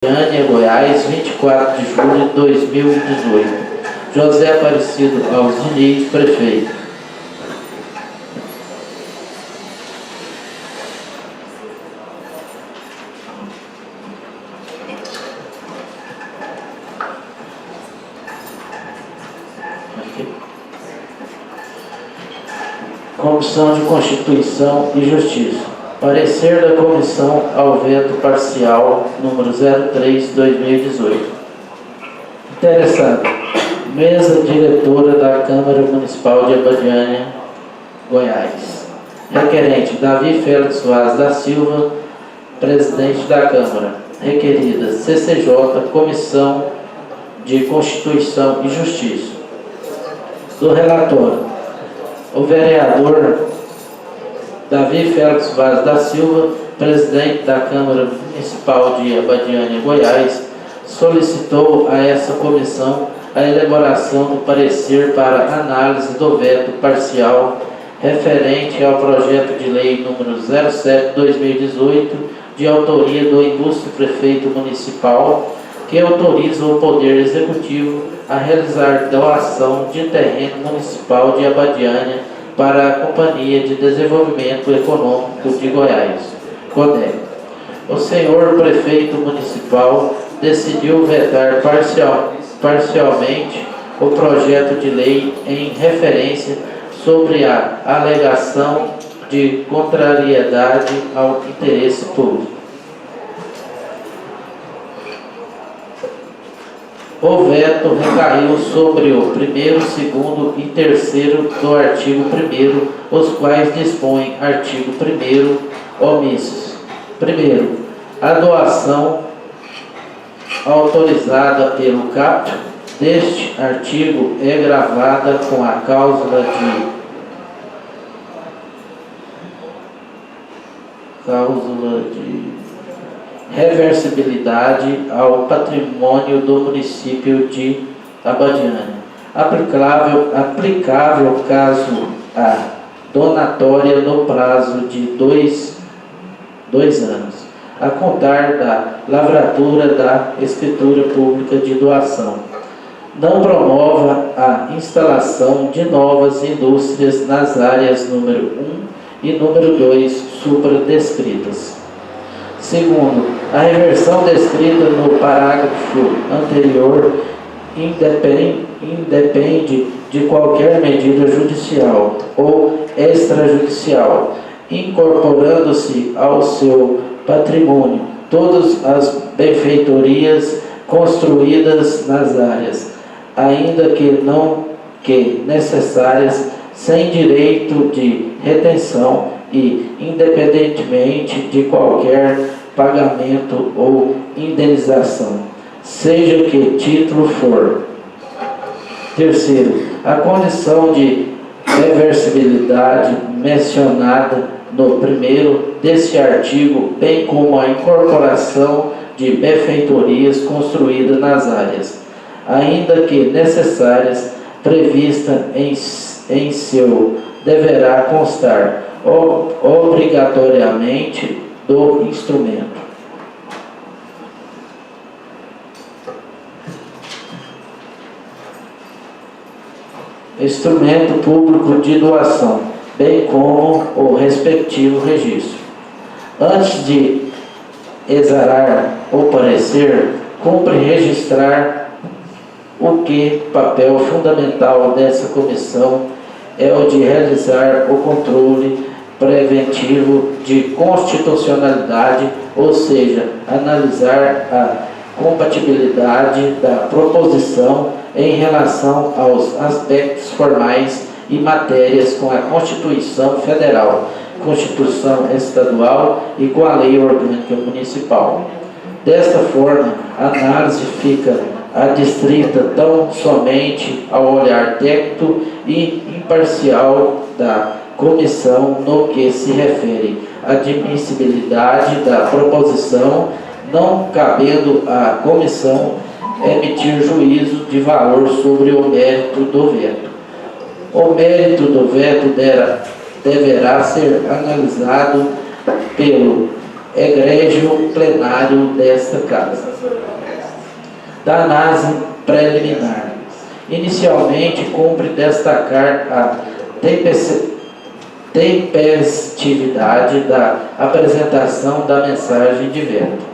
Goiânia, Goiás, 24 de julho de 2018. José Aparecido Alves Diniz, prefeito. Comissão de Constituição e Justiça. Parecer da Comissão ao veto parcial número 03/2018. Interessado. Mesa diretora da Câmara Municipal de Abadiânia, Goiás. Requerente Davi Félix Soares da Silva, presidente da Câmara. Requerida CCJ, Comissão de Constituição e Justiça. Do relatório, o vereador Davi Félix Soares da Silva, presidente da Câmara Municipal de Abadiânia, Goiás, solicitou a essa comissão a elaboração do parecer para análise do veto parcial referente ao projeto de lei número 07/2018, de autoria do ilustre prefeito municipal, que autoriza o Poder Executivo a realizar doação de terreno municipal de Abadiânia para a Companhia de Desenvolvimento Econômico de Goiás, CODEG. O senhor prefeito municipal decidiu vetar parcialmente o projeto de lei em referência sobre a alegação de contrariedade ao interesse público. O veto recaiu sobre o 1º, 2º e 3º do artigo 1º, os quais dispõem artigo 1º omissos. Primeiro, a doação autorizada pelo CAP deste artigo é gravada com a cláusula de reversibilidade ao patrimônio do município de Abadiânia, aplicável caso a donatória no prazo de dois anos, a contar da lavratura da escritura pública de doação. Não promova a instalação de novas indústrias nas áreas número 1 e número 2 supradescritas. Segundo, a reversão descrita no parágrafo anterior independe de qualquer medida judicial ou extrajudicial, incorporando-se ao seu patrimônio todas as benfeitorias construídas nas áreas, ainda que necessárias, sem direito de retenção e independentemente de qualquer pagamento ou indenização, seja que título for. Terceiro, a condição de reversibilidade mencionada no 1º deste artigo, bem como a incorporação de benfeitorias construídas nas áreas, ainda que necessárias, prevista em seu deverá constar obrigatoriamente do instrumento. Instrumento público de doação, bem como o respectivo registro. Antes de exarar o parecer, cumpre registrar o que papel fundamental dessa comissão é o de realizar o controle preventivo de constitucionalidade, ou seja, analisar a compatibilidade da proposição em relação aos aspectos formais e matérias com a Constituição Federal, Constituição Estadual e com a Lei Orgânica Municipal. Desta forma, a análise fica adstrita tão somente ao olhar técnico e imparcial da comissão no que se refere à admissibilidade da proposição, não cabendo à comissão emitir juízo de valor sobre o mérito do veto. O mérito do veto deverá ser analisado pelo egrégio plenário desta Casa. Da análise preliminar. Inicialmente, cumpre destacar a tempestividade da apresentação da mensagem de veto.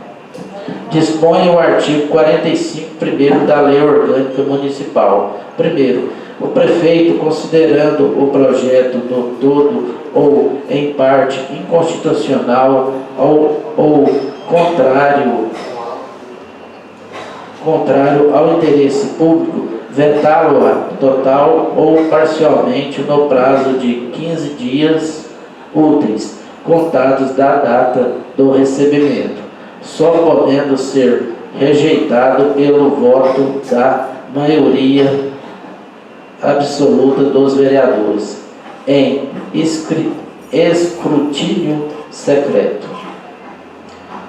Dispõe o artigo 45, primeiro da Lei Orgânica Municipal. Primeiro, o prefeito, considerando o projeto no todo ou em parte inconstitucional ou contrário ao interesse público, vetá-lo-á total ou parcialmente no prazo de 15 dias úteis, contados da data do recebimento, só podendo ser rejeitado pelo voto da maioria absoluta dos vereadores, em escrutínio secreto.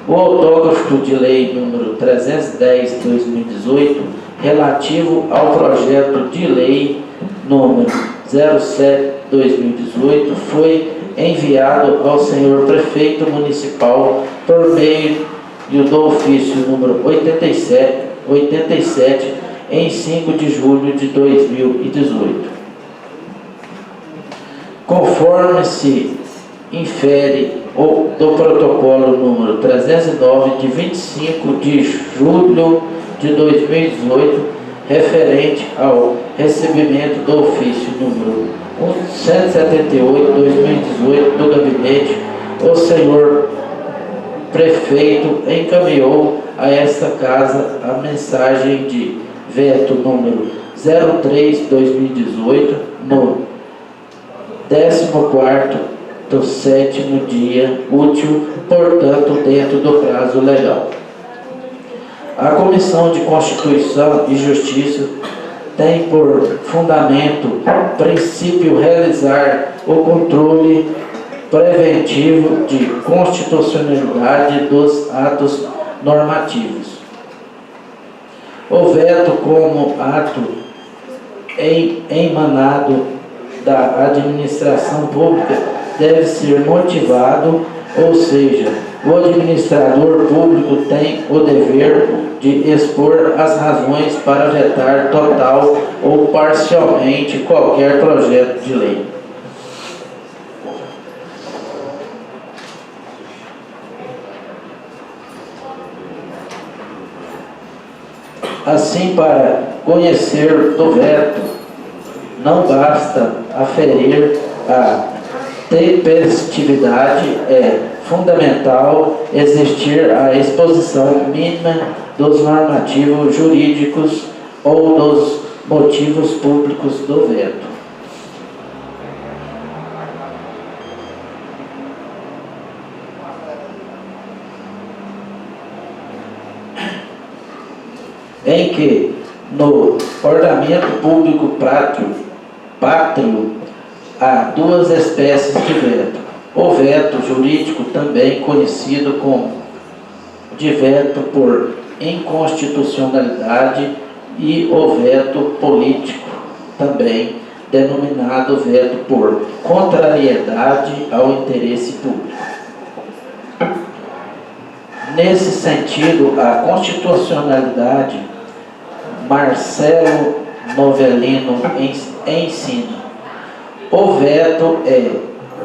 O autógrafo de lei número 310/2018, relativo ao projeto de lei número 07/2018, foi enviado ao senhor prefeito municipal por meio do ofício número 87, em 5 de julho de 2018. Conforme se infere do protocolo número 309 de 25 de julho de 2018, referente ao recebimento do ofício número 178/2018 do gabinete, o senhor prefeito encaminhou a esta Casa a mensagem de veto número 03/2018 no 14º dia útil, portanto, dentro do prazo legal. A Comissão de Constituição e Justiça tem por fundamento princípio realizar o controle preventivo de constitucionalidade dos atos normativos. O veto como ato emanado da administração pública deve ser motivado, ou seja, o administrador público tem o dever de expor as razões para vetar total ou parcialmente qualquer projeto de lei. Assim, para conhecer do veto, não basta aferir a tempestividade, é fundamental existir a exposição mínima dos normativos jurídicos ou dos motivos públicos do veto. Em que, no ordenamento público pátrio, há duas espécies de veto. O veto jurídico, também conhecido como de veto por inconstitucionalidade, e o veto político, também denominado veto por contrariedade ao interesse público. Nesse sentido, a constitucionalidade, Marcelo Novellino ensina: o veto é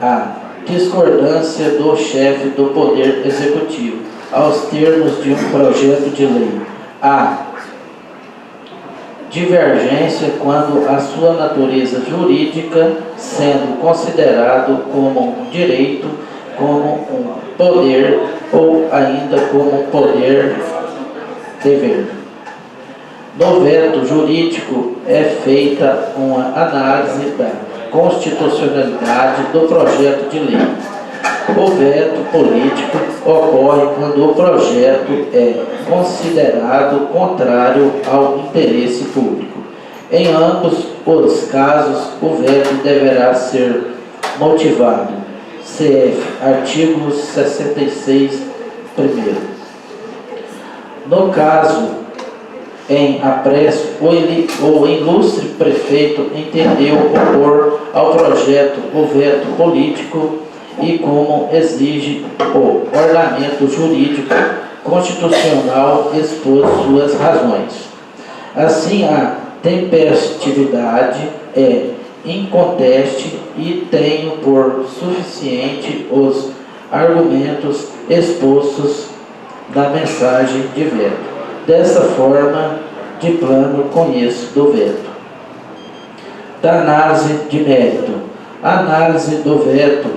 a discordância do chefe do Poder Executivo aos termos de um projeto de lei, a divergência quando a sua natureza jurídica, sendo considerado como um direito, como um poder ou ainda como um poder-dever. No veto jurídico é feita uma análise da constitucionalidade do projeto de lei. O veto político ocorre quando o projeto é considerado contrário ao interesse público. Em ambos os casos, o veto deverá ser motivado. CF, artigo 66, primeiro. No caso em apreço, o ilustre prefeito entendeu opor ao projeto o veto político e como exige o ordenamento jurídico constitucional expôs suas razões. Assim, a tempestividade é inconteste e tenho por suficiente os argumentos expostos na mensagem de veto. Dessa forma, de plano, conheço do veto. Da análise de mérito. A análise do veto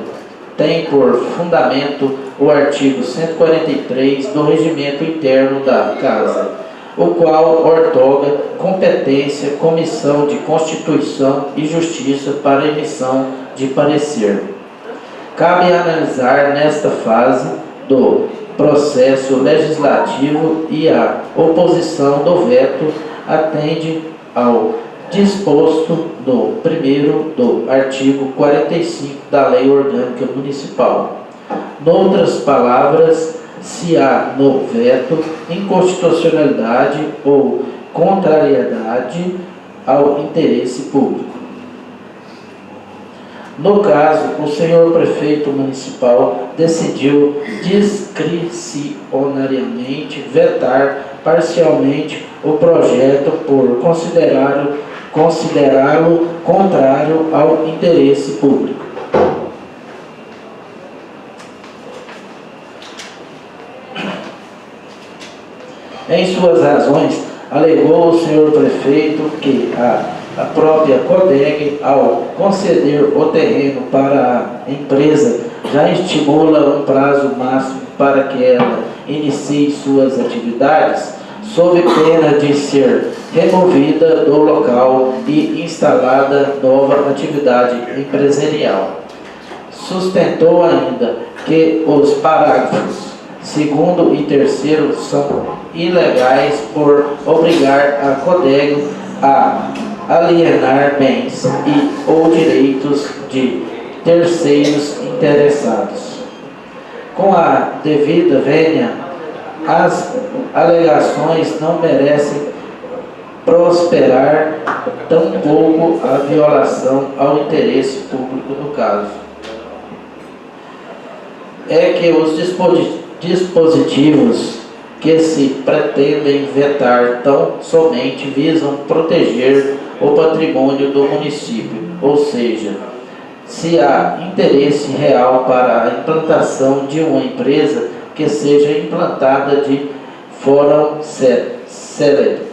tem por fundamento o artigo 143 do Regimento Interno da Casa, o qual outorga competência à Comissão de Constituição e Justiça para emissão de parecer. Cabe analisar nesta fase do processo legislativo e a oposição do veto atende ao disposto no primeiro do artigo 45 da Lei Orgânica Municipal. Noutras palavras, se há no veto inconstitucionalidade ou contrariedade ao interesse público. No caso, o senhor prefeito municipal decidiu discricionariamente vetar parcialmente o projeto por considerá-lo contrário ao interesse público. Em suas razões, alegou o senhor prefeito que a própria CODEG, ao conceder o terreno para a empresa, já estimula um prazo máximo para que ela inicie suas atividades, sob pena de ser removida do local e instalada nova atividade empresarial. Sustentou ainda que os parágrafos 2º e 3º são ilegais por obrigar a CODEG a alienar bens e ou direitos de terceiros interessados. Com a devida vênia, as alegações não merecem prosperar, tampouco a violação ao interesse público no caso. É que os dispositivos que se pretendem vetar tão somente visam proteger o patrimônio do município, ou seja, se há interesse real para a implantação de uma empresa que seja implantada de fórum celere.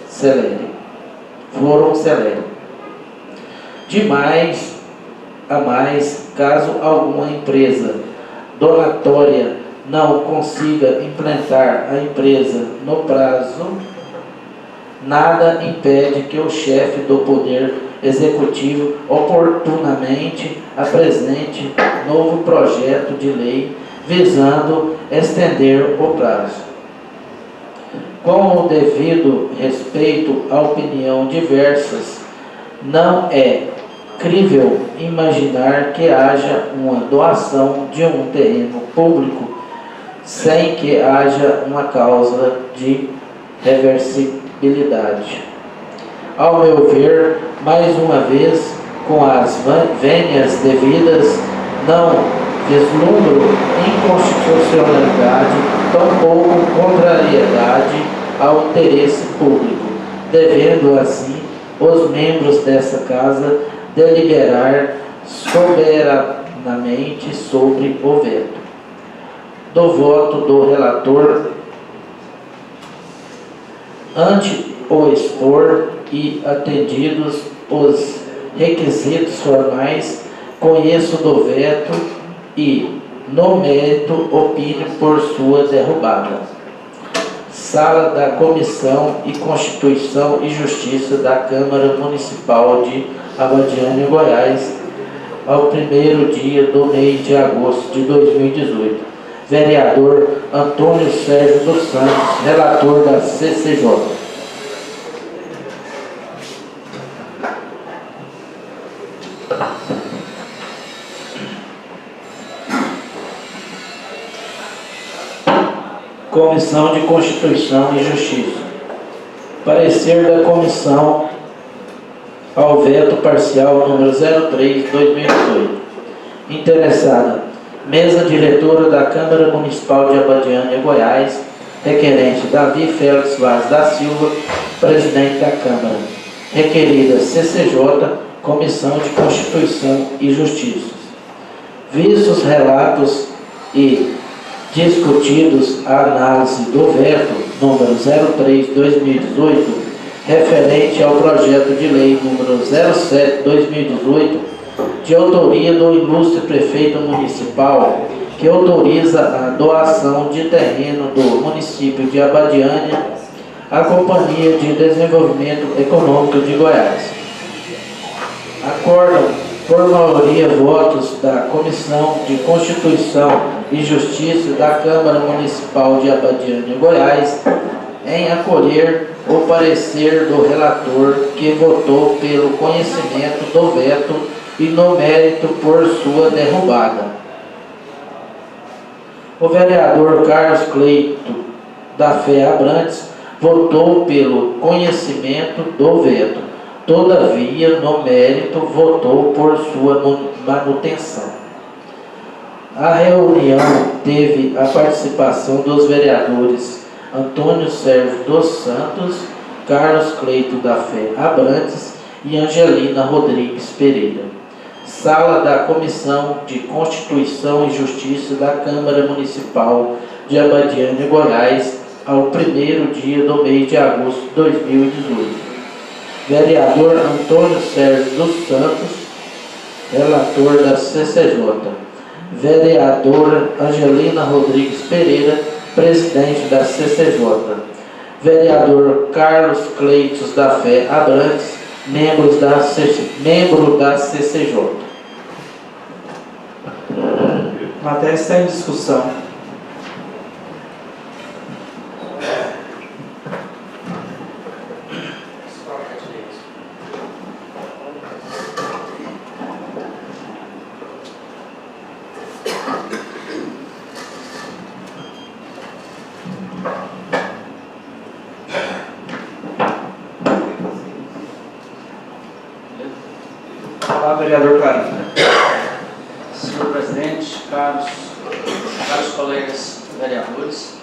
De mais a mais, caso alguma empresa donatória não consiga implantar a empresa no prazo, nada impede que o chefe do Poder Executivo oportunamente apresente novo projeto de lei visando estender o prazo. Com o devido respeito à opinião diversas, não é crível imaginar que haja uma doação de um terreno público sem que haja uma causa de reversibilidade. Ao meu ver, mais uma vez, com as vênias devidas, não vislumbro inconstitucionalidade, tampouco contrariedade ao interesse público, devendo assim os membros dessa Casa deliberar soberanamente sobre o veto. Do voto do relator, ante o expor e atendidos os requisitos formais, conheço do veto e, no mérito, opino por sua derrubada. Sala da Comissão de Constituição e Justiça da Câmara Municipal de Abadiânia, Goiás, ao 1º dia do mês de agosto de 2018. Vereador Antônio Sérgio dos Santos, relator da CCJ. Comissão de Constituição e Justiça. Parecer da Comissão ao veto parcial número 03/2018. Interessada. Mesa diretora da Câmara Municipal de Abadiânia, Goiás, requerente Davi Félix Vaz da Silva, presidente da Câmara. Requerida CCJ, Comissão de Constituição e Justiça. Vistos relatos e discutidos a análise do veto número 03/2018, referente ao projeto de lei número 07/2018, de autoria do ilustre prefeito municipal, que autoriza a doação de terreno do município de Abadiânia à Companhia de Desenvolvimento Econômico de Goiás. Acordam, por maioria, votos da Comissão de Constituição e Justiça da Câmara Municipal de Abadiânia, Goiás, em acolher o parecer do relator, que votou pelo conhecimento do veto e no mérito por sua derrubada. O vereador Carlos Cleito da Fé Abrantes votou pelo conhecimento do veto, todavia, no mérito, votou por sua manutenção. A reunião teve a participação dos vereadores Antônio Sérgio dos Santos, Carlos Cleito da Fé Abrantes e Angelina Rodrigues Pereira. Sala da Comissão de Constituição e Justiça da Câmara Municipal de Abadiânia, Goiás, ao 1º dia do mês de agosto de 2018. Vereador Antônio Sérgio dos Santos, relator da CCJ. Vereadora Angelina Rodrigues Pereira, presidente da CCJ. Vereador Carlos Cleitos da Fé Abrantes, membro da CCJ. A matéria está em discussão. Olá, vereador Clarim. Senhor presidente, caros colegas vereadores,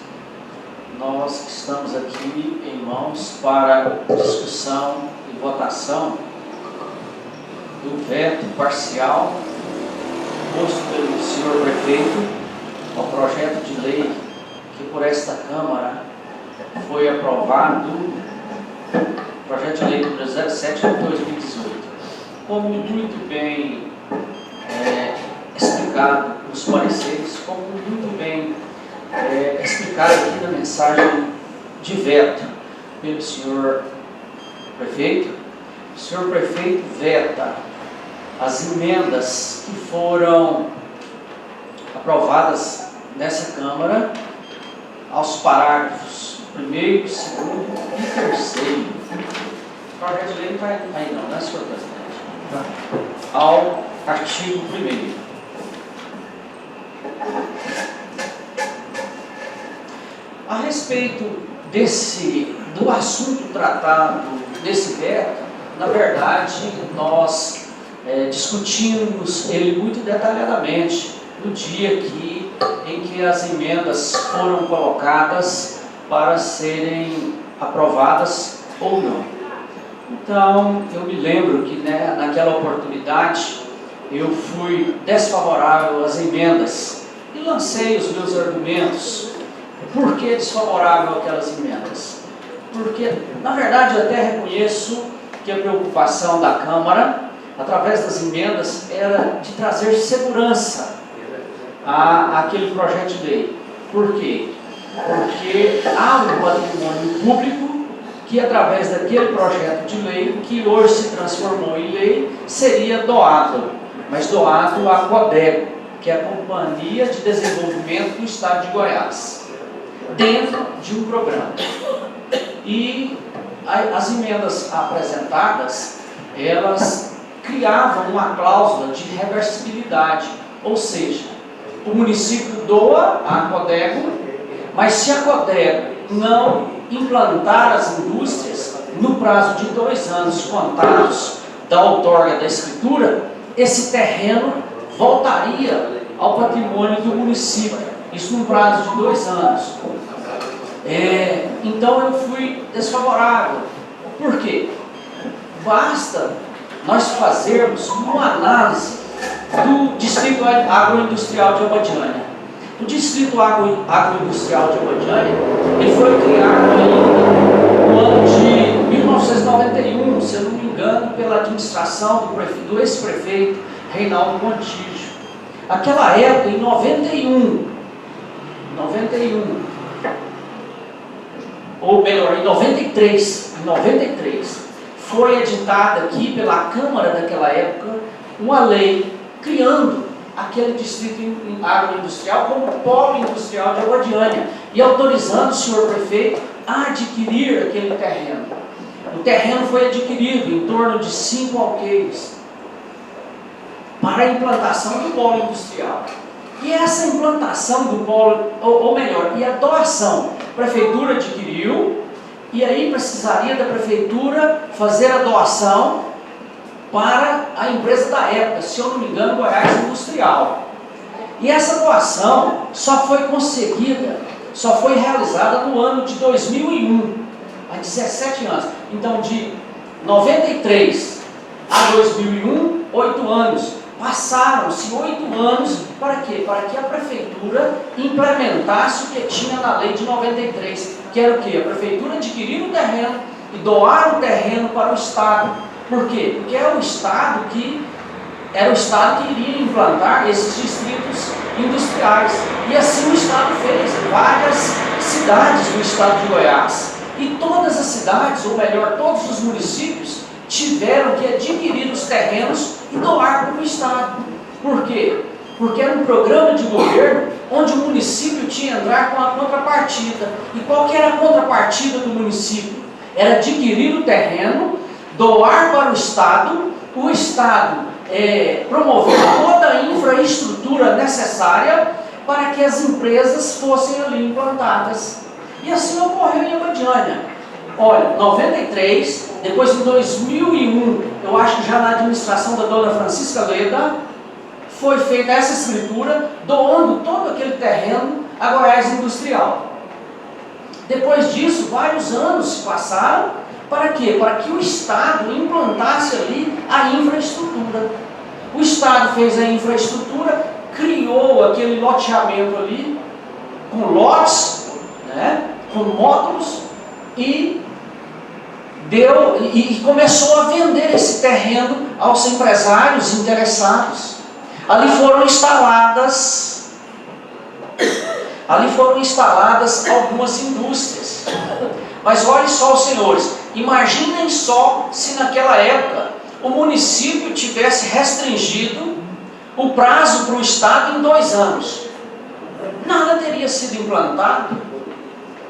nós estamos aqui em mãos para discussão e votação do veto parcial posto pelo senhor prefeito ao projeto de lei que por esta Câmara foi aprovado, projeto de lei número 07/2018. Como muito bem explicado nos pareceres, como muito bem explicado aqui na mensagem de veto pelo senhor prefeito, o senhor prefeito veta as emendas que foram aprovadas nessa Câmara aos parágrafos 1º, 2º e 3º. O projeto de lei não vai aí não, né, senhor presidente? Ao artigo 1º. A respeito do assunto tratado desse veto, na verdade, nós discutimos ele muito detalhadamente no dia em que as emendas foram colocadas para serem aprovadas ou não. Então, eu me lembro que naquela oportunidade eu fui desfavorável às emendas e lancei os meus argumentos. Por que desfavorável àquelas emendas? Porque, na verdade, eu até reconheço que a preocupação da Câmara, através das emendas, era de trazer segurança àquele projeto de lei. Por quê? Porque há um patrimônio público que, através daquele projeto de lei, que hoje se transformou em lei, seria doado, mas doado à CODEGO, que é a Companhia de Desenvolvimento do Estado de Goiás, dentro de um programa. E as emendas apresentadas, elas criavam uma cláusula de reversibilidade, ou seja, o município doa à CODEGO, mas se a CODEGO não implantar as indústrias no prazo de 2 anos contados da outorga da escritura, esse terreno voltaria ao patrimônio do município, isso num prazo de 2 anos. Então eu fui desfavorável. Por quê? Basta nós fazermos uma análise do Distrito Agroindustrial de Abadiânia. O Distrito Agroindustrial de Abadiânia, ele foi criado ainda no ano de 1991, se eu não me engano, pela administração do ex-prefeito Reinaldo Contígio. Aquela época, em 91, ou melhor, em 93, foi editada aqui pela Câmara daquela época uma lei criando aquele distrito agroindustrial como polo industrial de Abadiânia e autorizando o senhor prefeito a adquirir aquele terreno. O terreno foi adquirido em torno de 5 alqueires para a implantação do polo industrial. E essa implantação do polo, ou melhor, e a doação, a prefeitura adquiriu, e aí precisaria da prefeitura fazer a doação para a empresa da época, se eu não me engano, Goiás Industrial. E essa doação só foi conseguida, só foi realizada no ano de 2001, há 17 anos. Então, de 93 a 2001, 8 anos. Passaram-se 8 anos para quê? Para que a prefeitura implementasse o que tinha na lei de 93, que era o quê? A prefeitura adquirir o terreno e doar o terreno para o Estado. Por quê? Porque era o Estado que iria implantar esses distritos industriais. E assim o Estado fez em várias cidades do Estado de Goiás. E todas as cidades, ou melhor, todos os municípios, tiveram que adquirir os terrenos e doar para o Estado. Por quê? Porque era um programa de governo onde o município tinha que entrar com a contrapartida. E qual que era a contrapartida do município? Era adquirir o terreno, doar para o Estado promover toda a infraestrutura necessária para que as empresas fossem ali implantadas. E assim ocorreu em Abadiânia. Olha, 93, depois em 2001, eu acho que já na administração da dona Francisca Leda, foi feita essa escritura, doando todo aquele terreno a Goiás Industrial. Depois disso, vários anos se passaram, para quê? Para que o Estado implantasse ali a infraestrutura. O Estado fez a infraestrutura, criou aquele loteamento ali, com lotes, né, com módulos, e começou a vender esse terreno aos empresários interessados. Ali foram instaladas algumas indústrias. Mas olhem só, os senhores, imaginem só se naquela época o município tivesse restringido o prazo para o Estado em 2 anos. Nada teria sido implantado,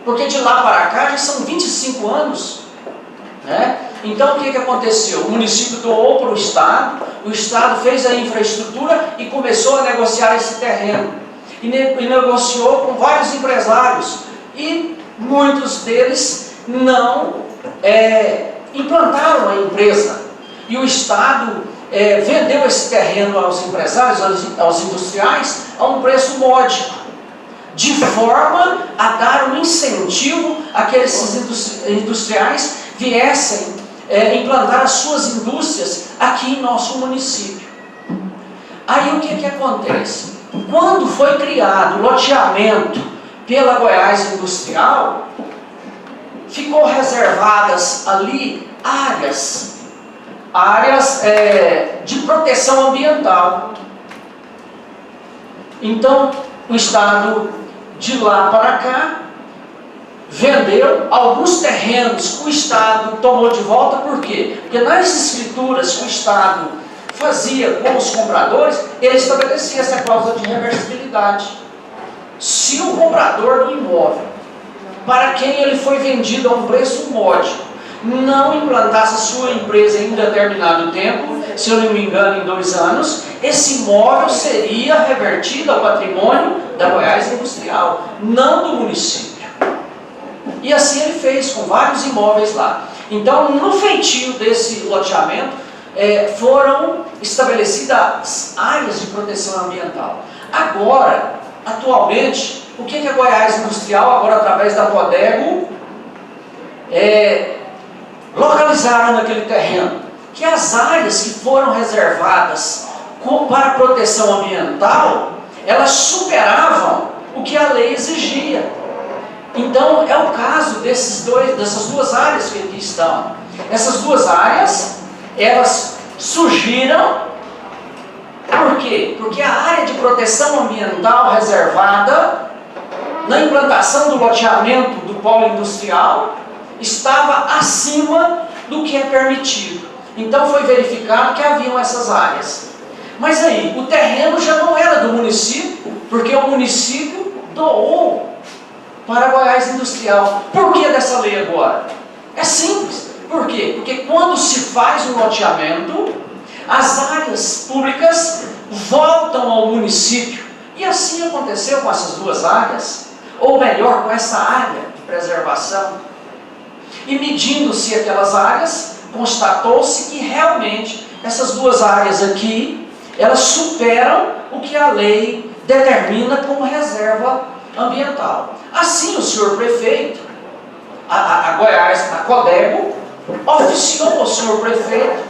porque de lá para cá já são 25 anos. Né? Então o que aconteceu? O município doou para o Estado fez a infraestrutura e começou a negociar esse terreno. E negociou com vários empresários. E muitos deles não implantaram a empresa. E o Estado vendeu esse terreno aos empresários, aos industriais, a um preço módico, de forma a dar um incentivo a que esses industriais viessem implantar as suas indústrias aqui em nosso município. Aí o que acontece? Quando foi criado o loteamento pela Goiás Industrial, ficou reservadas ali áreas de proteção ambiental. Então, o Estado de lá para cá vendeu alguns terrenos que o Estado tomou de volta. Por quê? Porque nas escrituras que o Estado fazia com os compradores, ele estabelecia essa cláusula de reversibilidade. Se o comprador do imóvel, para quem ele foi vendido a um preço módico, não implantasse a sua empresa em um determinado tempo, se eu não me engano em 2 anos, esse imóvel seria revertido ao patrimônio da Goiás Industrial, não do município. E assim ele fez com vários imóveis lá. Então, no feitio desse loteamento, foram estabelecidas áreas de proteção ambiental. Agora, atualmente, o que a Goiás Industrial, agora através da Codego, localizaram naquele terreno? Que as áreas que foram reservadas para proteção ambiental, elas superavam o que a lei exigia. Então, é o caso dessas duas áreas que aqui estão. Essas duas áreas, elas surgiram, por quê? Porque a área de proteção ambiental reservada, na implantação do loteamento do polo industrial, estava acima do que é permitido. Então, foi verificado que haviam essas áreas. Mas aí, o terreno já não era do município, porque o município doou para a Goiás Industrial. Por que dessa lei agora? É simples. Por quê? Porque quando se faz um loteamento, as áreas públicas voltam ao município. E assim aconteceu com essas duas áreas, ou melhor, com essa área de preservação. E medindo-se aquelas áreas, constatou-se que realmente essas duas áreas aqui, elas superam o que a lei determina como reserva ambiental. Assim, o senhor prefeito, a Goiás, a Codego, oficiou ao senhor prefeito,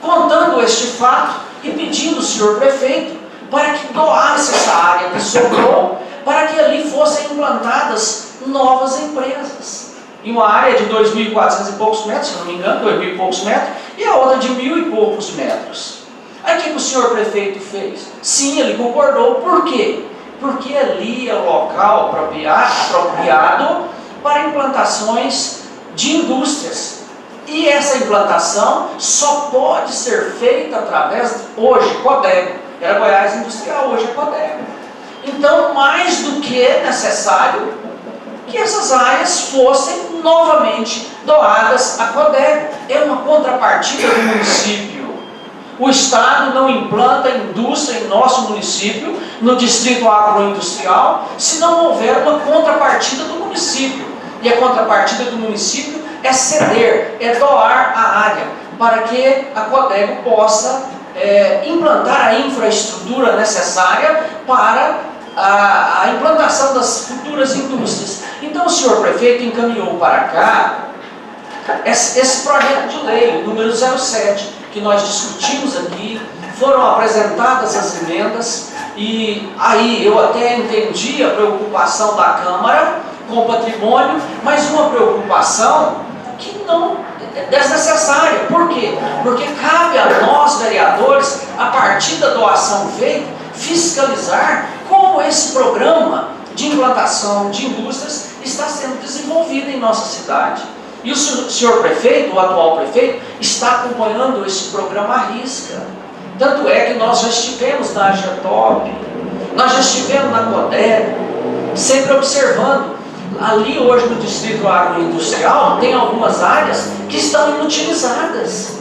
contando este fato e pedindo ao senhor prefeito para que doasse essa área que sobrou, para que ali fossem implantadas novas empresas. E uma área de 2.400 e poucos metros, se não me engano, 2.000 e poucos metros, e a outra de 1.000 e poucos metros. Aí o que o senhor prefeito fez? Sim, ele concordou. Por quê? Porque ali é o local apropriado para implantações de indústrias. E essa implantação só pode ser feita através, hoje, Codego. Era Goiás Industrial, hoje é Codego. Então, mais do que necessário que essas áreas fossem novamente doadas à Codego. É uma contrapartida do município. O Estado não implanta indústria em nosso município, no distrito agroindustrial, se não houver uma contrapartida do município. E a contrapartida do município é ceder, é doar a área, para que a Codego possa implantar a infraestrutura necessária para a implantação das futuras indústrias. Então o senhor prefeito encaminhou para cá esse projeto de lei, o número 07, que nós discutimos aqui, foram apresentadas as emendas, e aí eu até entendi a preocupação da Câmara com o patrimônio, mas uma preocupação que não é desnecessária. Por quê? Porque cabe a nós, vereadores, a partir da doação feita, fiscalizar como esse programa de implantação de indústrias está sendo desenvolvido em nossa cidade. E o senhor prefeito, o atual prefeito, está acompanhando esse programa à risca. Tanto é que nós já estivemos na AGETOP, nós já estivemos na Codego, sempre observando. Ali hoje no distrito agroindustrial tem algumas áreas que estão inutilizadas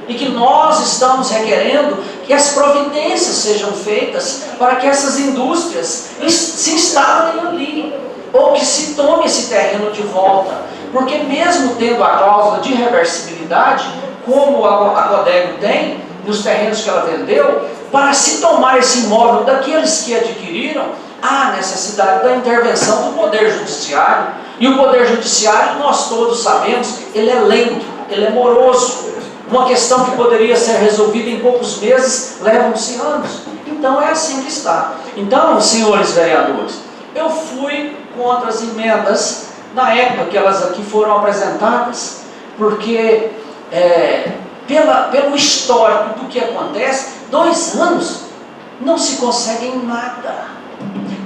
e que nós estamos requerendo que as providências sejam feitas para que essas indústrias se instalem ali, ou que se tome esse terreno de volta, porque mesmo tendo a cláusula de reversibilidade, como a Codego tem nos terrenos que ela vendeu, para se tomar esse imóvel daqueles que adquiriram, há necessidade da intervenção do Poder Judiciário. E o Poder Judiciário, nós todos sabemos, ele é lento, ele é moroso. Uma questão que poderia ser resolvida em poucos meses, levam-se anos. Então é assim que está. Então, senhores vereadores, eu fui contra as emendas na época que elas aqui foram apresentadas, porque pelo histórico do que acontece, 2 anos não se consegue nada.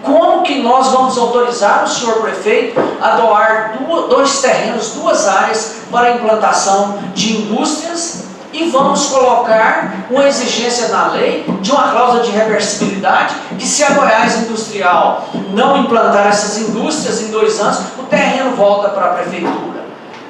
Como que nós vamos autorizar o senhor prefeito a doar 2 terrenos, 2 áreas para a implantação de indústrias, e vamos colocar uma exigência na lei de uma cláusula de reversibilidade, que se a Goiás Industrial não implantar essas indústrias em 2 anos, o terreno volta para a prefeitura?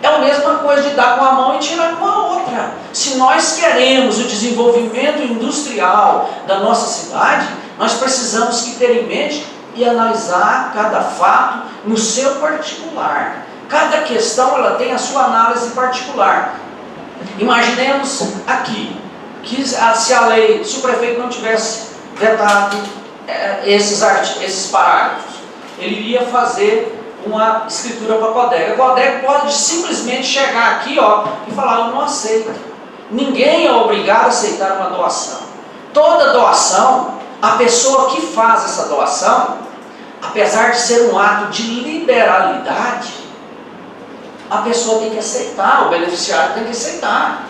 É a mesma coisa de dar com a mão e tirar com a outra. Se nós queremos o desenvolvimento industrial da nossa cidade, nós precisamos que ter em mente e analisar cada fato no seu particular. Cada questão ela tem a sua análise particular. Imaginemos aqui que se o prefeito não tivesse vetado esses parágrafos. Ele iria fazer uma escritura para a CODEG. A CODEG pode simplesmente chegar aqui, ó, e falar: eu não aceito. Ninguém é obrigado a aceitar uma doação. Toda doação, a pessoa que faz essa doação, apesar de ser um ato de liberalidade, a pessoa tem que aceitar, o beneficiário tem que aceitar.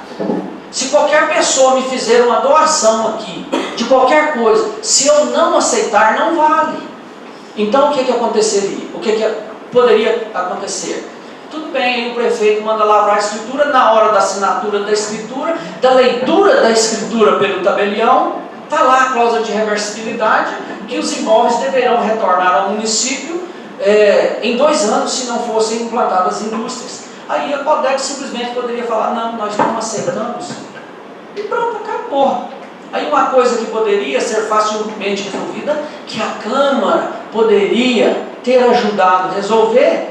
Se qualquer pessoa me fizer uma doação aqui, de qualquer coisa, se eu não aceitar, não vale. Então o que aconteceria? O que poderia acontecer? Tudo bem, aí o prefeito manda lavrar a escritura, na hora da assinatura da escritura, da leitura da escritura pelo tabelião, está lá a cláusula de reversibilidade, que os imóveis deverão retornar ao município em 2 anos, se não fossem implantadas indústrias. Aí a CODEG simplesmente poderia falar: não, nós não aceitamos. E pronto, acabou. Aí uma coisa que poderia ser facilmente resolvida, que a Câmara poderia ter ajudado a resolver,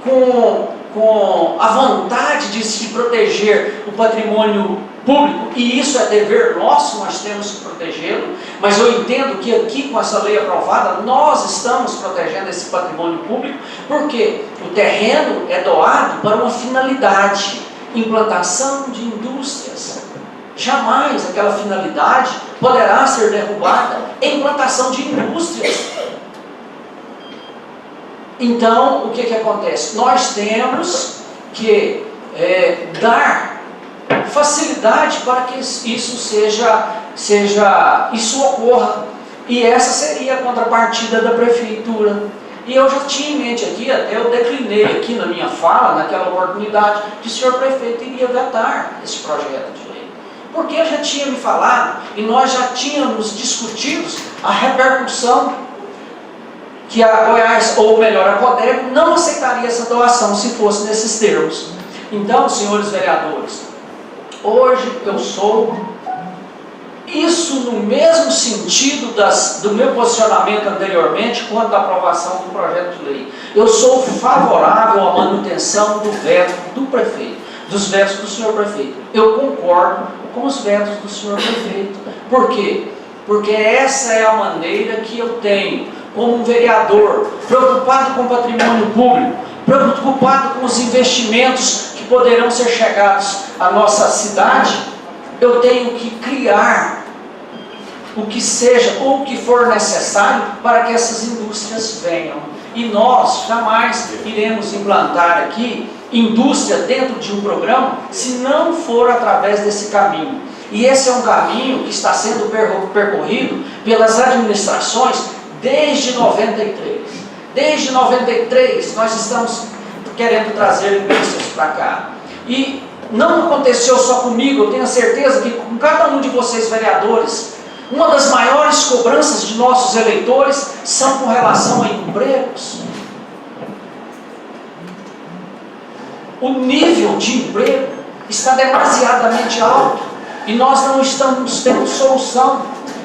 com a vontade de se proteger o patrimônio público, e isso é dever nosso, nós temos que protegê-lo, mas eu entendo que aqui com essa lei aprovada, nós estamos protegendo esse patrimônio público, porque o terreno é doado para uma finalidade, implantação de indústrias. Jamais aquela finalidade poderá ser derrubada em implantação de indústrias. Então, o que acontece? Nós temos que dar facilidade para que isso ocorra. E essa seria a contrapartida da prefeitura. E eu já tinha em mente aqui, até eu declinei aqui na minha fala, naquela oportunidade, que o senhor prefeito iria vetar esse projeto de lei. Porque eu já tinha me falado, e nós já tínhamos discutido a repercussão que a Goiás, ou melhor, a CODEG, não aceitaria essa doação se fosse nesses termos. Então, senhores vereadores, hoje eu sou isso no mesmo sentido do meu posicionamento anteriormente quanto à aprovação do projeto de lei. Eu sou favorável à manutenção do veto do prefeito, dos vetos do senhor prefeito. Eu concordo com os vetos do senhor prefeito. Por quê? Porque essa é a maneira que eu tenho, como um vereador, preocupado com o patrimônio público, preocupado com os investimentos que poderão ser chegados à nossa cidade, eu tenho que criar o que seja, ou o que for necessário para que essas indústrias venham. E nós jamais iremos implantar aqui indústria dentro de um programa se não for através desse caminho. E esse é um caminho que está sendo percorrido pelas administrações desde 93. Desde 93 nós estamos querendo trazer indústrias para cá. E não aconteceu só comigo, eu tenho certeza que com cada um de vocês vereadores, uma das maiores cobranças de nossos eleitores são com relação a empregos. O nível de emprego está demasiadamente alto e nós não estamos tendo solução.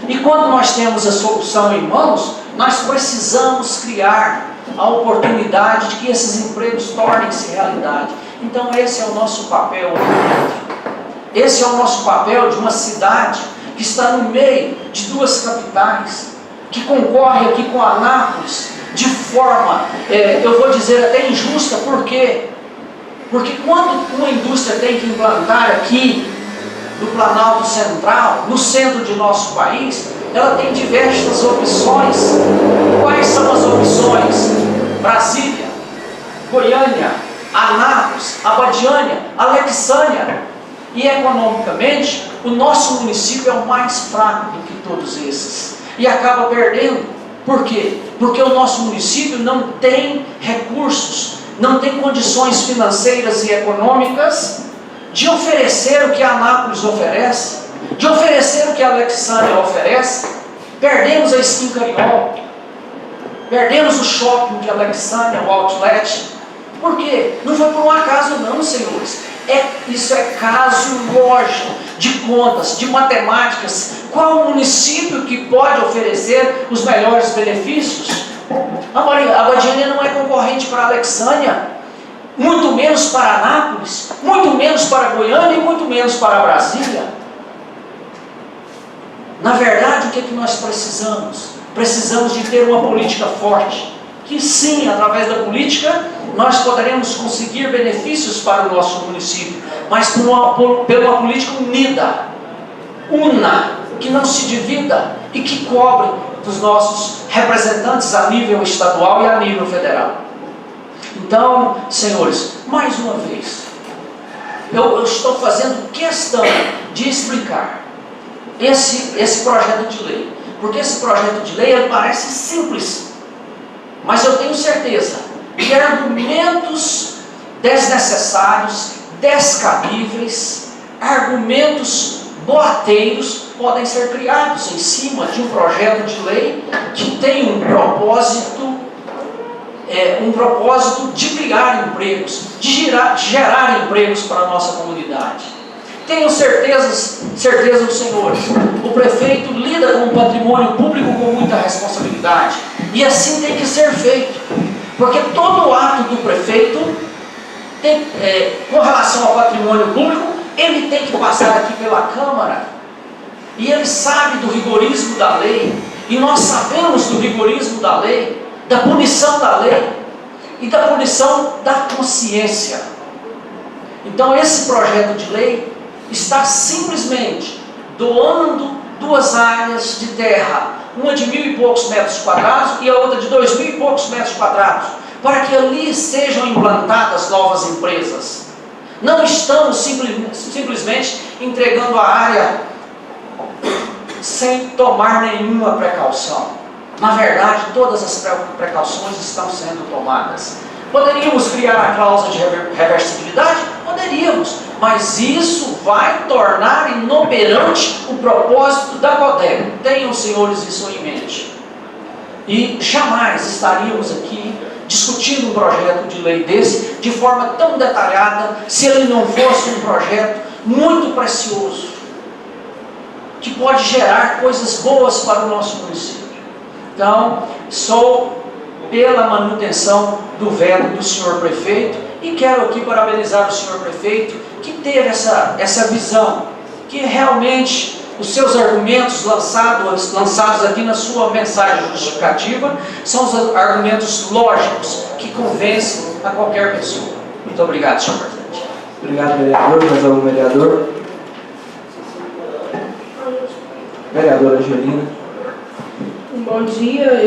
E quando nós temos a solução em mãos, nós precisamos criar a oportunidade de que esses empregos tornem-se realidade. Então esse é o nosso papel aqui. Esse é o nosso papel de uma cidade que está no meio de 2 capitais, que concorre aqui com Anápolis de forma, eu vou dizer até injusta. Por quê? Porque quando uma indústria tem que implantar aqui do Planalto Central, no centro de nosso país, ela tem diversas opções. Quais são as opções? Brasília, Goiânia, Anápolis, Abadiânia, Alexânia. E economicamente, o nosso município é o mais fraco do que todos esses. E acaba perdendo. Por quê? Porque o nosso município não tem recursos, não tem condições financeiras e econômicas de oferecer o que a Anápolis oferece, de oferecer o que a Alexânia oferece. Perdemos a Skin Cariol, perdemos o shopping de Alexânia, o outlet. Por quê? Não foi por um acaso não, senhores. Isso é caso lógico, de contas, de matemáticas. Qual o município que pode oferecer os melhores benefícios? A Abadiânia não é concorrente para a Alexânia, muito menos para Anápolis, muito menos para Goiânia e muito menos para Brasília. Na verdade, o que nós precisamos? precisamos de ter uma política forte, que sim, através da política, nós poderemos conseguir benefícios para o nosso município, mas por uma política unida, que não se divida e que cobre dos nossos representantes a nível estadual e a nível federal. Então, senhores, mais uma vez, eu estou fazendo questão de explicar esse projeto de lei, porque esse projeto de lei ele parece simples, mas eu tenho certeza que argumentos desnecessários, descabíveis, argumentos boateiros podem ser criados em cima de um projeto de lei que tem um propósito de criar empregos, de gerar empregos para a nossa comunidade. Tenho certeza, os senhores, o prefeito lida com o patrimônio público com muita responsabilidade, e assim tem que ser feito, porque todo ato do prefeito com relação ao patrimônio público, ele tem que passar aqui pela Câmara, e ele sabe do rigorismo da lei, e nós sabemos do rigorismo da lei, da punição da lei e da punição da consciência. Então esse projeto de lei está simplesmente doando 2 áreas de terra, uma de 1.000 e poucos metros quadrados e a outra de 2.000 e poucos metros quadrados, para que ali sejam implantadas novas empresas. Não estamos simplesmente entregando a área sem tomar nenhuma precaução. Na verdade, todas as precauções estão sendo tomadas. Poderíamos criar a cláusula de reversibilidade? Poderíamos, mas isso vai tornar inoperante o propósito da CODEB. Tenham, senhores, isso em mente. E jamais estaríamos aqui discutindo um projeto de lei desse de forma tão detalhada, se ele não fosse um projeto muito precioso, que pode gerar coisas boas para o nosso município. Então, sou pela manutenção do veto do senhor prefeito e quero aqui parabenizar o senhor prefeito que teve essa visão, que realmente os seus argumentos lançados aqui na sua mensagem justificativa são os argumentos lógicos que convencem a qualquer pessoa. Muito obrigado, senhor presidente. Obrigado, vereador. Mais algum vereador? Vereadora Angelina. Bom dia,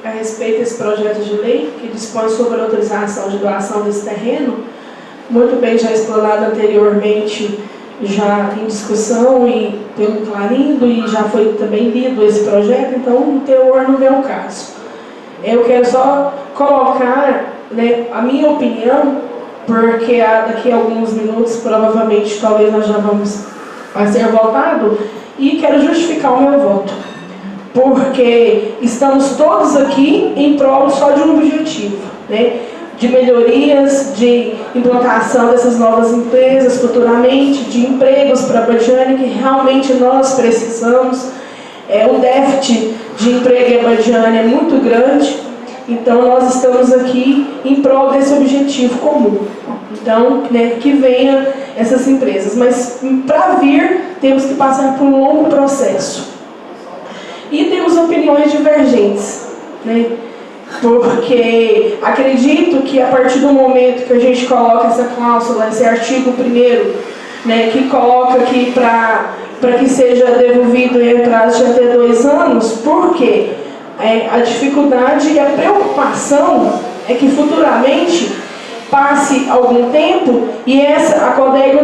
a respeito desse projeto de lei que dispõe sobre a autorização de doação desse terreno, muito bem já explanado anteriormente, já em discussão e pelo Clarindo, e já foi também lido esse projeto, então o teor não vem ao caso. Eu quero só colocar, né, a minha opinião, porque daqui a alguns minutos, provavelmente, talvez nós já vai ser votado, e quero justificar o meu voto. Porque estamos todos aqui em prol só de um objetivo, né? De melhorias, de implantação dessas novas empresas futuramente, de empregos para a Badiânia, que realmente nós precisamos. O déficit de emprego em Badiânia é muito grande, então nós estamos aqui em prol desse objetivo comum. Então, né, que venham essas empresas, mas para vir temos que passar por um longo processo. E temos opiniões divergentes, né? Porque acredito que a partir do momento que a gente coloca essa cláusula, esse artigo 1º, né, que coloca aqui para que seja devolvido em prazo de até 2 anos, porque a dificuldade e a preocupação é que futuramente passe algum tempo e a CODEGO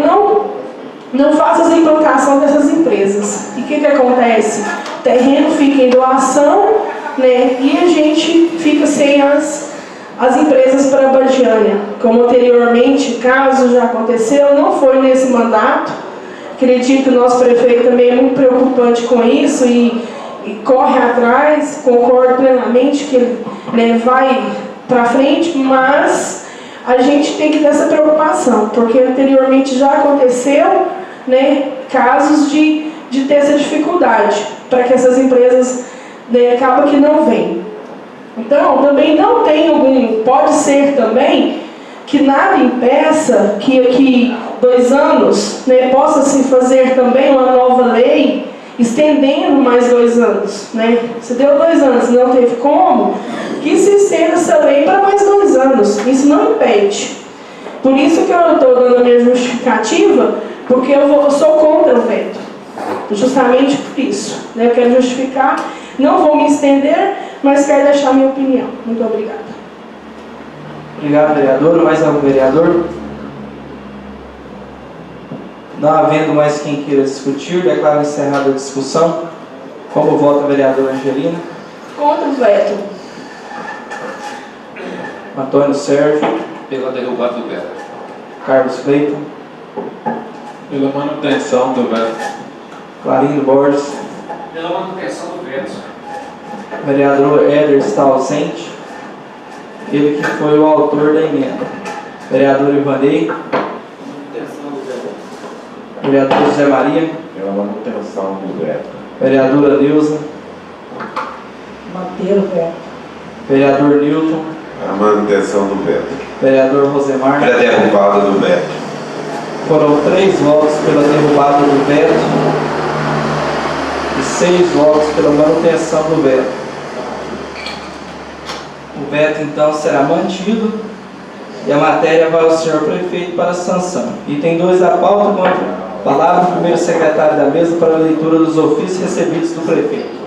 não faça as implantações dessas empresas. E o que acontece? O terreno fica em doação, né, e a gente fica sem as empresas para a Badiânia. Como anteriormente, caso já aconteceu, não foi nesse mandato. Acredito que o nosso prefeito também é muito preocupante com isso e corre atrás, concordo plenamente que ele, né, vai para frente, mas a gente tem que ter essa preocupação, porque anteriormente já aconteceu, né, casos de ter essa dificuldade, para que essas empresas, né, acabam que não vêm. Então, também não tem pode ser também que nada impeça que aqui 2 anos, né, possa se fazer também uma nova lei estendendo mais 2 anos, né? Se deu 2 anos e não teve como, que se estenda essa lei para mais 2 anos. Isso não impede. Por isso que eu estou dando a minha justificativa, porque eu sou contra o veto. Justamente por isso, né? Eu quero justificar, não vou me estender, mas quero deixar a minha opinião. Muito obrigada. Obrigado, vereador. Mais algum vereador? Não havendo mais quem queira discutir, declaro encerrada a discussão. Como vota a vereadora Angelina? Contra o veto. Antônio Sérgio. Pela derrubada do veto. Carlos Cleiton. Pela manutenção do veto. Clarindo Borges. Pela manutenção do veto. O vereador Éder está ausente. Ele que foi o autor da emenda. Vereador Ivanei. Vereador José Maria. Pela manutenção do veto. Vereadora Neuza. Manter o veto. Vereador Newton. A manutenção do veto. Vereador Rosemar. Pela derrubada do veto. Foram 3 votos pela derrubada do veto e 6 votos pela manutenção do veto. O veto, então, será mantido e a matéria vai ao senhor prefeito para sanção. Item 2 da pauta, com a palavra do primeiro secretário da mesa para a leitura dos ofícios recebidos do prefeito.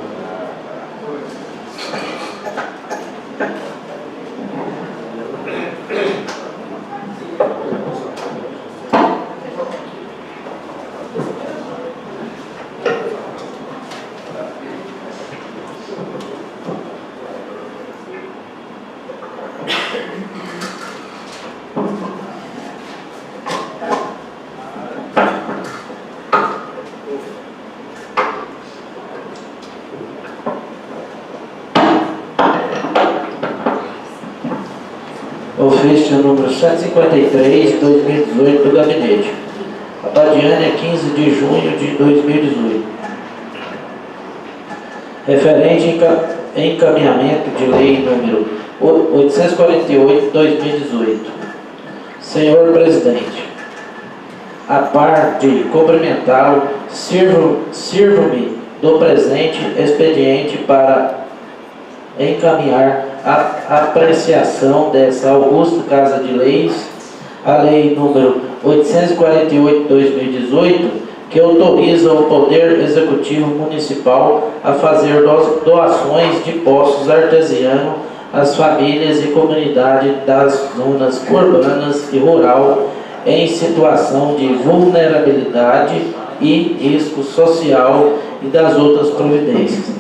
Ofício número 153, 2018, do Gabinete. Abadiânia, 15 de junho de 2018. Referente em encaminhamento de lei número 848, 2018. Senhor Presidente, a par de cumprimentá-lo, sirvo-me do presente expediente para encaminhar a apreciação dessa augusta Casa de Leis, a Lei número 848/2018, que autoriza o Poder Executivo Municipal a fazer doações de poços artesianos às famílias e comunidades das zonas urbanas e rural em situação de vulnerabilidade e risco social e das outras providências,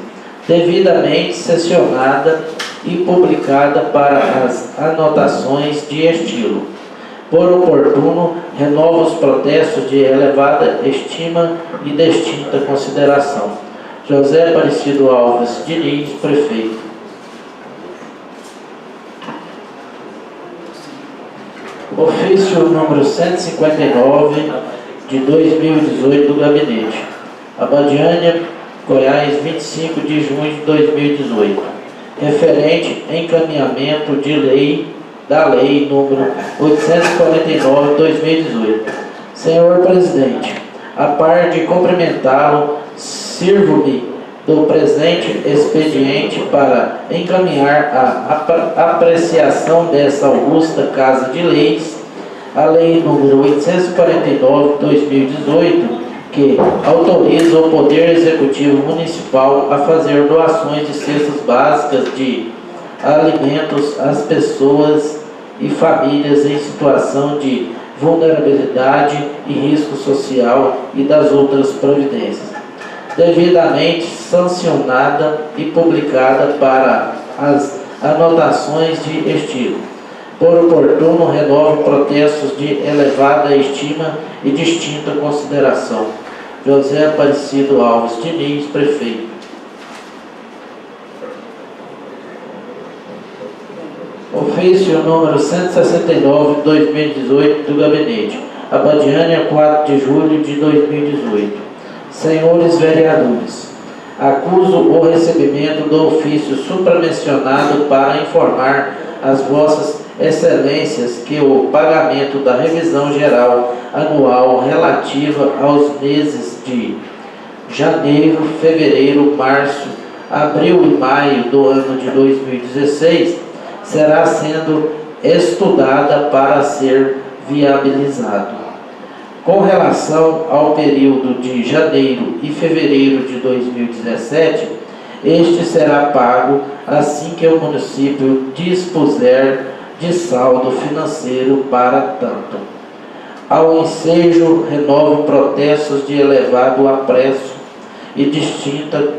devidamente sessionada e publicada para as anotações de estilo. Por oportuno, renovo os protestos de elevada estima e distinta consideração. José Aparecido Alves Diniz, prefeito. Ofício número 159 de 2018 do Gabinete. Abadiânia, Goiás, 25 de junho de 2018. Referente encaminhamento de lei da Lei número 849/2018. Senhor Presidente, a par de cumprimentá-lo, sirvo-me do presente expediente para encaminhar a apreciação dessa augusta Casa de Leis, a Lei número 849/2018, que autoriza o Poder Executivo Municipal a fazer doações de cestas básicas de alimentos às pessoas e famílias em situação de vulnerabilidade e risco social e das outras providências, devidamente sancionada e publicada para as anotações de estilo. Por oportuno, renovo protestos de elevada estima e distinta consideração. José Aparecido Alves Diniz, prefeito. Ofício número 169/2018 do Gabinete. Abadiânia, 4 de julho de 2018. Senhores vereadores, acuso o recebimento do ofício supramencionado para informar as vossas excelências que o pagamento da revisão geral anual relativa aos meses de janeiro, fevereiro, março, abril e maio do ano de 2016 será sendo estudada para ser viabilizado. Com relação ao período de janeiro e fevereiro de 2017, este será pago assim que o município dispuser de saldo financeiro para tanto. Ao ensejo, renovo protestos de elevado apreço e distinta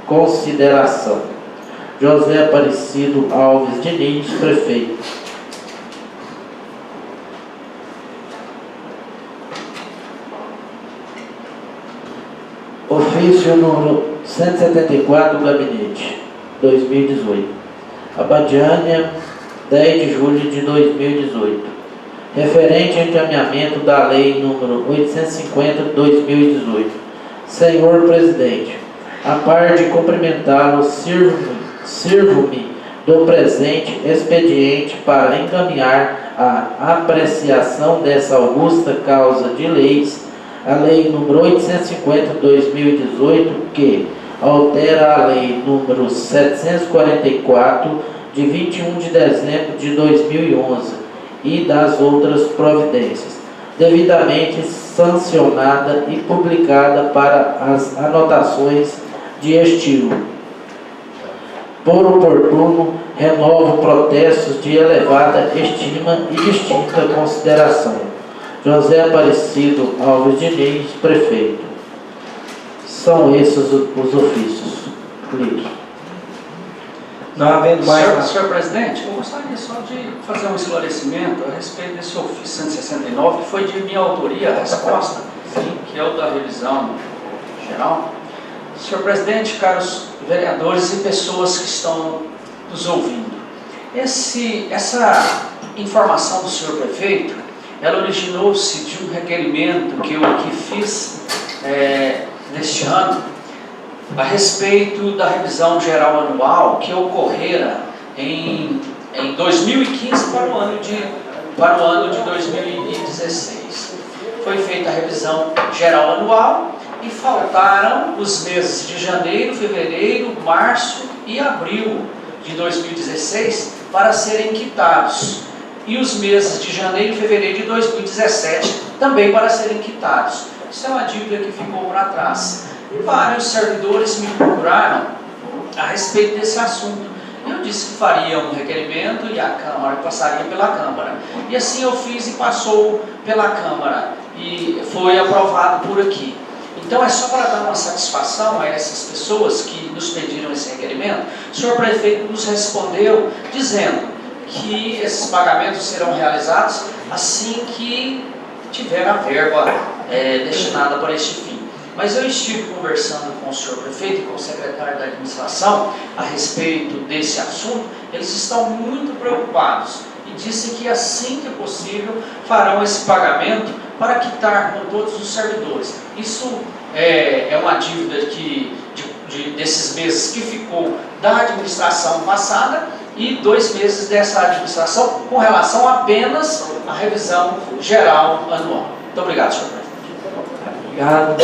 consideração. José Aparecido Alves Diniz, prefeito. Ofício número 174 do Gabinete, 2018. Abadiânia, 10 de julho de 2018. Referente ao encaminhamento da Lei número 850 de 2018. Senhor Presidente, a par de cumprimentá-lo, sirvo-me do presente expediente para encaminhar a apreciação dessa augusta causa de leis, a Lei número 850 de 2018, que altera a Lei número 744 de 21 de dezembro de 2011 e das outras providências, devidamente sancionada e publicada para as anotações de estilo. Por oportuno, renovo protestos de elevada estima e distinta consideração. José Aparecido Alves Diniz, prefeito. São esses os ofícios. Clique. Não havendo mais... Senhor presidente, eu gostaria só de fazer um esclarecimento a respeito desse ofício 169, que foi de minha autoria a resposta, que é o da revisão geral. Senhor presidente, caros vereadores e pessoas que estão nos ouvindo, essa informação do senhor prefeito, ela originou-se de um requerimento que eu aqui fiz neste ano, a respeito da revisão geral anual que ocorrera em 2015 para o ano de 2016. Foi feita a revisão geral anual e faltaram os meses de janeiro, fevereiro, março e abril de 2016 para serem quitados. E os meses de janeiro e fevereiro de 2017 também para serem quitados. Isso é uma dívida que ficou para trás. E vários servidores me procuraram a respeito desse assunto. Eu disse que faria um requerimento e a Câmara passaria pela Câmara. E assim eu fiz e passou pela Câmara. E foi aprovado por aqui. Então é só para dar uma satisfação a essas pessoas que nos pediram esse requerimento. O senhor prefeito nos respondeu dizendo que esses pagamentos serão realizados assim que tiver a verba destinada para este fim. Mas eu estive conversando com o senhor prefeito e com o secretário da administração a respeito desse assunto. Eles estão muito preocupados e disse que assim que possível farão esse pagamento para quitar com todos os servidores. Isso é uma dívida desses meses que ficou da administração passada e 2 meses dessa administração com relação apenas à revisão geral anual. Muito obrigado, senhor presidente. Obrigado.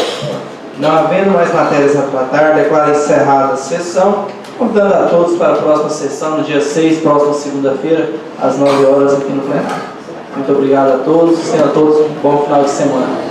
Não havendo mais matérias a tratar, declaro encerrada a sessão, convidando a todos para a próxima sessão, no dia 6, próxima segunda-feira, às 9 horas aqui no plenário. Muito obrigado a todos, tenham a todos um bom final de semana.